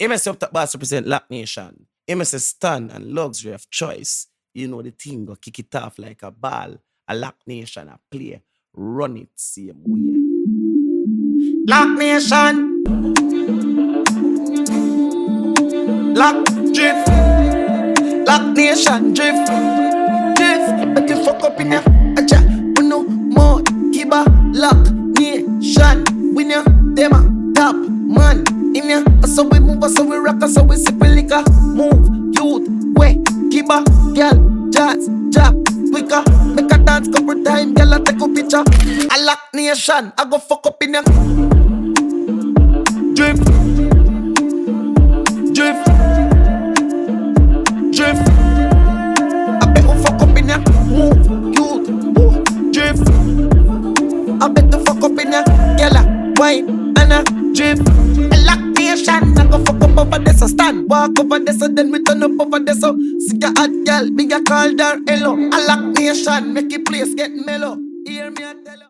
MS up top boss represent Loc Nation. MS stand and luxury of choice. You know the thing go kick it off like a ball. A Loc Nation a play. Run it same way. Loc Nation. Loc drift. Loc Nation drift. Drift. But you fuck up in ya. Acha. Uno more. Kiba. Loc Nation. Win ya. Dema. Top. Man. In ya. So we move. So we rock. So we sip liquor. Move. Youth. Way. Kiba. Girl. Jazz. Jab. Quicker. Make a dance couple time. Girl. I take a picture. A Loc Nation. I go fuck up in ya. Drift. Drift. Drift. I bet you fuck up in ya. Move, youth, move, drift. I bet you fuck up in ya. Gala, wine, and a drift. A Loc Nation. I go fuck up over there, so stand. Walk over there, so then we turn up over there, so see ya hot girl, big a call her hello. A Loc Nation. Make it place get mellow. Hear me, I tell you.